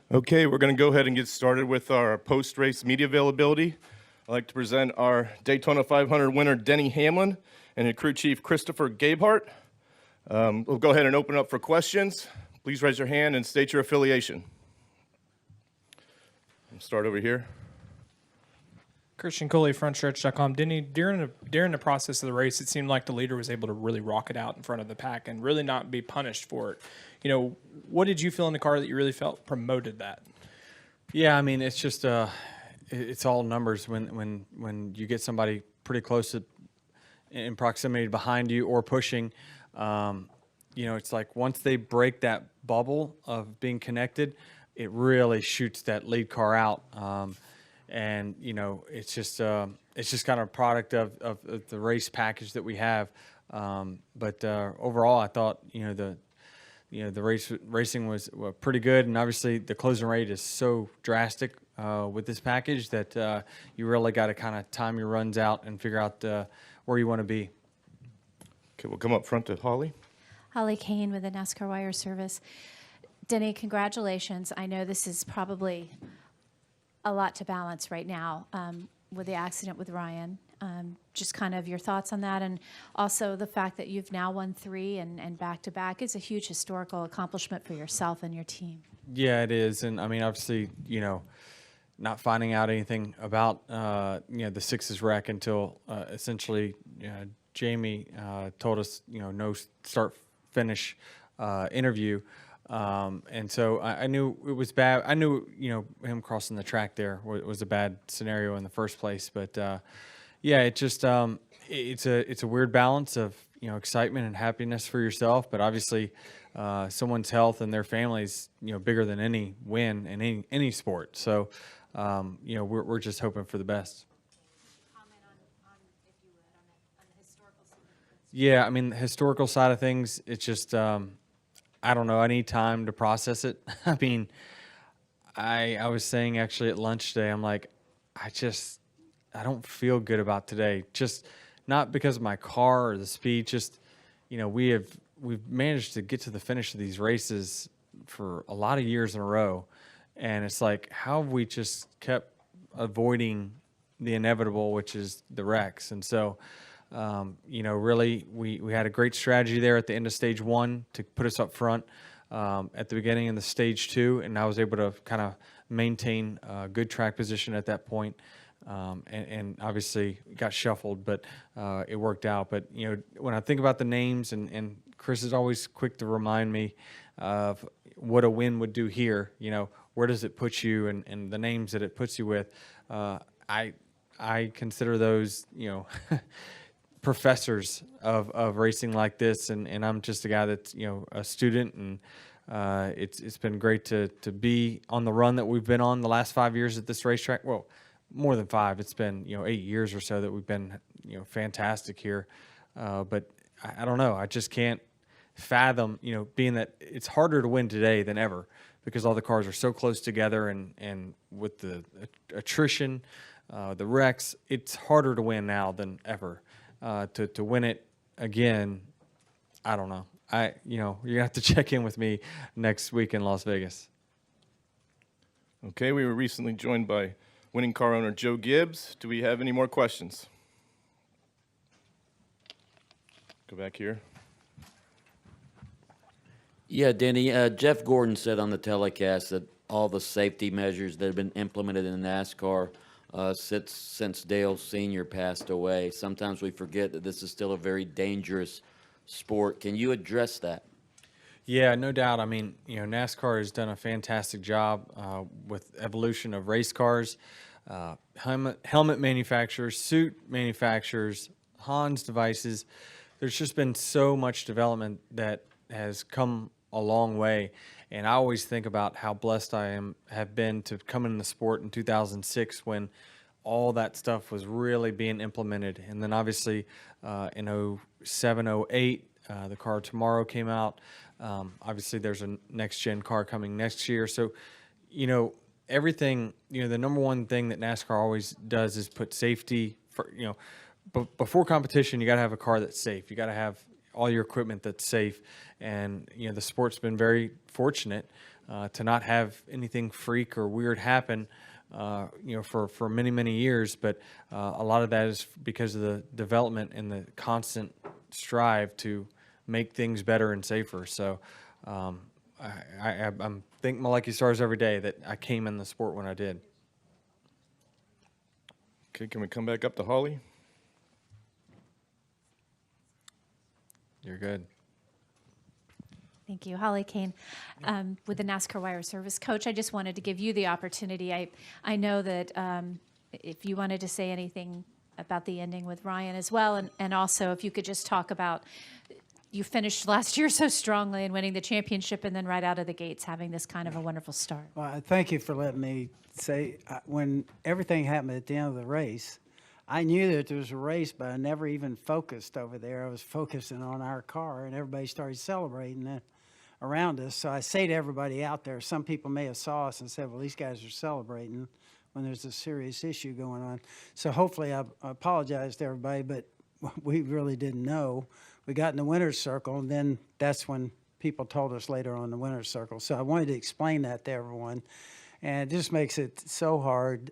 Okay, we're going to go ahead and get started with our post-race media availability. I'd like to present our Daytona 500 winner, Denny Hamlin, and crew chief, Christopher Gabehart. We'll go ahead and open up for questions. Please raise your hand and state your affiliation. We'll start over here. Christian Coley, frontstretch.com. Denny, during the process of the race, it seemed like the leader was able to really rock it out in front of the pack and really not be punished for it. You know, what did you feel in the car that you really felt promoted that? Yeah, I mean, it's just it's all numbers when you get somebody pretty close in proximity behind you or pushing. You know, it's like once they break that bubble of being connected, it really shoots that lead car out. And you know, it's just kind of a product of the race package that we have. But overall, I thought the racing was pretty good, and obviously the closing rate is so drastic with this package that you really got to kind of time your runs out and figure out where you want to be. Okay, we'll come up front to Holly. Holly Kane with the NASCAR Wire Service. Denny, congratulations. I know this is probably a lot to balance right now with the accident with Ryan. Just kind of your thoughts on that, and also the fact that you've now won 3 and back-to-back is a huge historical accomplishment for yourself and your team. Yeah, it is. And I mean, obviously, you know, not finding out anything about, the Sixes wreck until essentially Jamie told us, no start-finish interview. And so I knew it was bad. I knew, him crossing the track there was a bad scenario in the first place. But, yeah, it just it's a weird balance of, excitement and happiness for yourself. But obviously someone's health and their family's, bigger than any win in any sport. So, we're just hoping for the best. Comment on if you would, on the historical significance. Yeah, I mean, the historical side of things, it's just I don't know. I need time to process it. I mean, I was saying actually at lunch today, I'm like, I don't feel good about today. Just not because of my car or the speed. Just, we've managed to get to the finish of these races for a lot of years in a row, and it's like, how have we just kept avoiding the inevitable, which is the wrecks? And so, really, we had a great strategy there at the end of stage 1 to put us up front at the beginning of the stage 2, and I was able to kind of maintain a good track position at that point. And obviously got shuffled, but it worked out. But, when I think about the names, and Chris is always quick to remind me of what a win would do here, where does it put you, and the names that it puts you with, I consider those, professors of racing like this, and I'm just a guy that's a student, and it's been great to be on the run that we've been on the last 5 years at this racetrack. Well, more than 5. It's been 8 years or so that we've been fantastic here, but I don't know. I just can't fathom being that it's harder to win today than ever because all the cars are so close together, and with the attrition, the wrecks, it's harder to win now than ever. To win it again, I don't know. You're gonna have to check in with me next week in Las Vegas. Okay, we were recently joined by winning car owner Joe Gibbs. Do we have any more questions? Go back here. Yeah, Denny, Jeff Gordon said on the telecast that all the safety measures that have been implemented in NASCAR since Dale Sr. passed away. Sometimes we forget that this is still a very dangerous sport. Can you address that? Yeah, no doubt. I mean, NASCAR has done a fantastic job with evolution of race cars, helmet manufacturers, suit manufacturers, Hans devices. There's just been so much development that has come a long way. And I always think about how blessed I have been to come in the sport in 2006 when all that stuff was really being implemented. And then obviously in 07, 08, the car tomorrow came out. Obviously there's a next gen car coming next year. So, everything, the number one thing that NASCAR always does is put safety for, before competition, you got to have a car that's safe. You got to have all your equipment that's safe. And, you know, the sport's been very fortunate to not have anything freak or weird happen, you know, for many, many years. But a lot of that is because of the development and the constant strive to make things better and safer. So I'm thanking my lucky stars every day that I came in the sport when I did. Okay, can we come back up to Holly? You're good. Thank you. Holly Kane with the NASCAR Wire Service. Coach, I just wanted to give you the opportunity. I know that if you wanted to say anything about the ending with Ryan as well, and also if you could just talk about, you finished last year so strongly and winning the championship, and then right out of the gates having this kind of a wonderful start. Well, thank you for letting me say, when everything happened at the end of the race, I knew that there was a race, but I never even focused over there. I was focusing on our car, and everybody started celebrating it around us. So I say to everybody out there, some people may have saw us and said, well, these guys are celebrating when there's a serious issue going on. So hopefully I apologize to everybody, but we really didn't know. We got in the winner's circle, and then that's when people told us later on the winner's circle. So I wanted to explain that to everyone. And it just makes it so hard.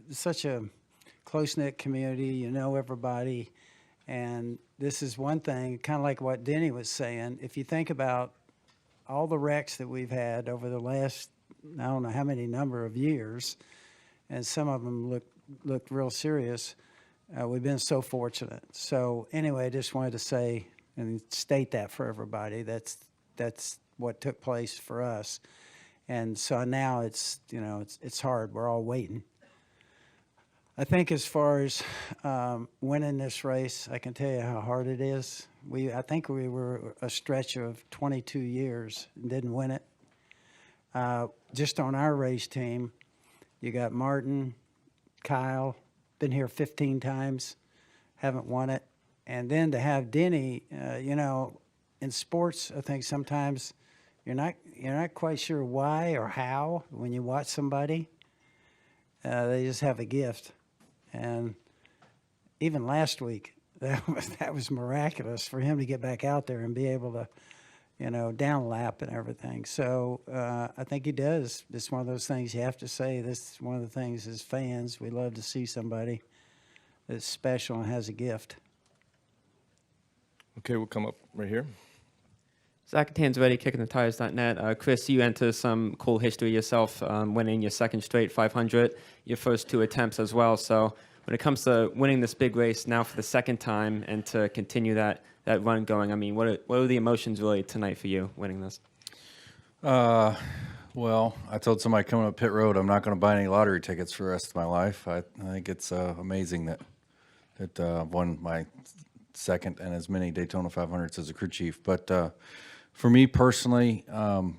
Such a close-knit community, you know everybody. And this is one thing, kind of like what Denny was saying. If you think about all the wrecks that we've had over the last, I don't know how many number of years, and some of them looked real serious, we've been so fortunate. So anyway, I just wanted to say and state that for everybody. That's what took place for us. And so now it's, you know, it's hard. We're all waiting. I think as far as winning this race, I can tell you how hard it is. I think we were a stretch of 22 years and didn't win it. Just on our race team, you got Martin, Kyle, been here 15 times, haven't won it. And then to have Denny, you know, in sports, I think sometimes you're not quite sure why or how when you watch somebody. They just have a gift. And even last week, that was miraculous for him to get back out there and be able to, you know, down lap and everything. So I think he does. It's one of those things you have to say. This is one of the things as fans, we love to see somebody that's special and has a gift. Okay, we'll come up right here. Zach Tanzvetti, kickingthetires.net. Chris, you enter some cool history yourself, winning your second straight 500, your first two attempts as well. So when it comes to winning this big race now for the second time and to continue that run going, I mean, what are the emotions really tonight for you winning this? Well, I told somebody coming up pit road, I'm not going to buy any lottery tickets for the rest of my life. I think it's amazing that I've won my second and as many Daytona 500s as a crew chief. But for me personally,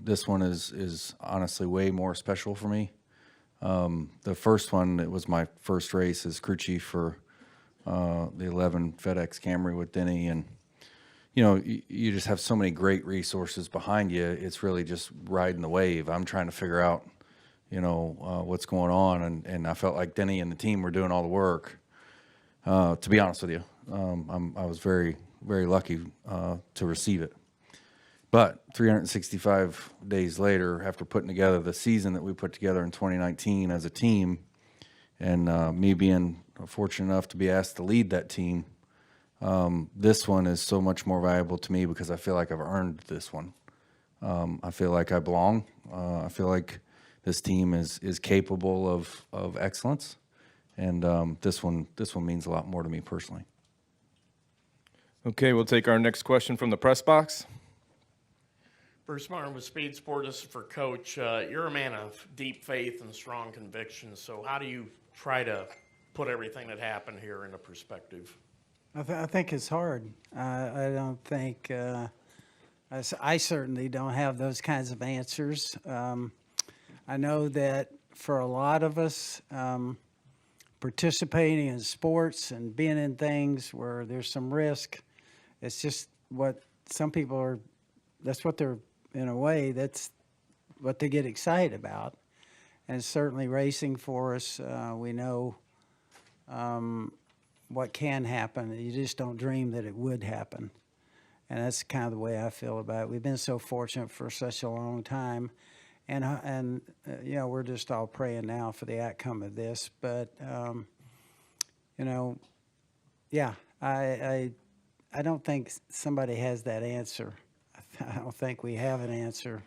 this one is honestly way more special for me. The first one, it was my first race as crew chief for the 11 FedEx Camry with Denny, and you know, you just have so many great resources behind you. It's really just riding the wave. I'm trying to figure out, you know, what's going on, and I felt like Denny and the team were doing all the work. To be honest with you, I was very, very lucky to receive it. But 365 days later, after putting together the season that we put together in 2019 as a team, and me being fortunate enough to be asked to lead that team, this one is so much more valuable to me because I feel like I've earned this one. I feel like I belong. I feel like this team is capable of excellence, and this one means a lot more to me personally. Okay, we'll take our next question from the press box. Bruce Martin with Speed Sport. This is for Coach. You're a man of deep faith and strong convictions. So how do you try to put everything that happened here into perspective? I think it's hard. I don't think, I certainly don't have those kinds of answers. I know that for a lot of us, participating in sports and being in things where there's some risk, it's just what some people are, that's what they're, in a way, that's what they get excited about. And certainly racing for us, we know what can happen. You just don't dream that it would happen. And that's kind of the way I feel about it. We've been so fortunate for such a long time. And you know, we're just all praying now for the outcome of this. But, you know, yeah, I don't think somebody has that answer. I don't think we have an answer.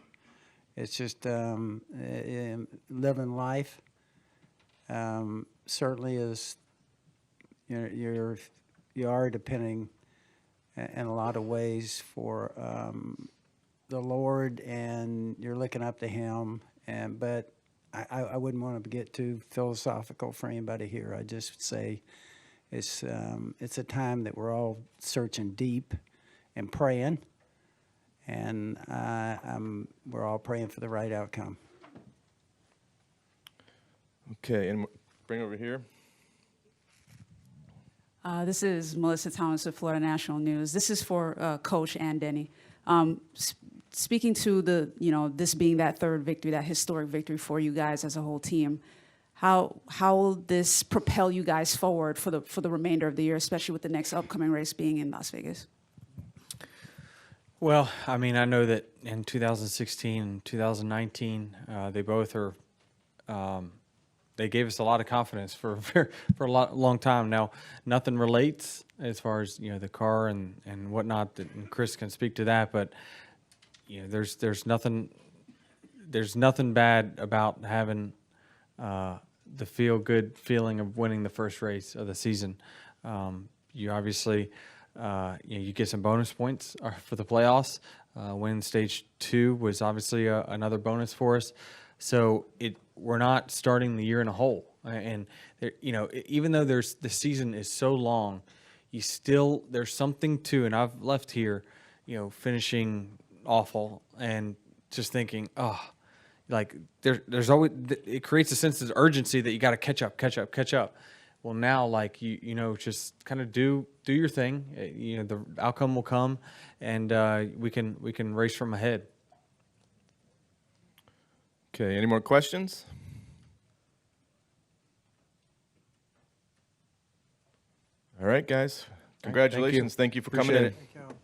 It's just living life. Certainly is, you are depending in a lot of ways for the Lord, and you're looking up to Him. But I wouldn't want to get too philosophical for anybody here. I just say it's a time that we're all searching deep and praying, and we're all praying for the right outcome. Okay, and bring over here. This is Melissa Thomas with Florida National News. This is for Coach and Denny. Speaking to this being that third victory, that historic victory for you guys as a whole team, how will this propel you guys forward for the remainder of the year, especially with the next upcoming race being in Las Vegas? Well, I mean, I know that in 2016 and 2019, they both are. They gave us a lot of confidence for a long time. Now, nothing relates as far as the car and whatnot. And Chris can speak to that, but there's nothing bad about having the feel good feeling of winning the first race of the season. You obviously you get some bonus points for the playoffs. Winning stage 2 was obviously another bonus for us. So we're not starting the year in a hole, and even though the season is so long, there's something to. And I've left here, finishing awful and just thinking, like there's always, it creates a sense of urgency that you got to catch up. Well, now, like just kind of do your thing. The outcome will come, and we can race from ahead. Okay, any more questions? All right, guys. Congratulations. Thank you for coming in. Appreciate it.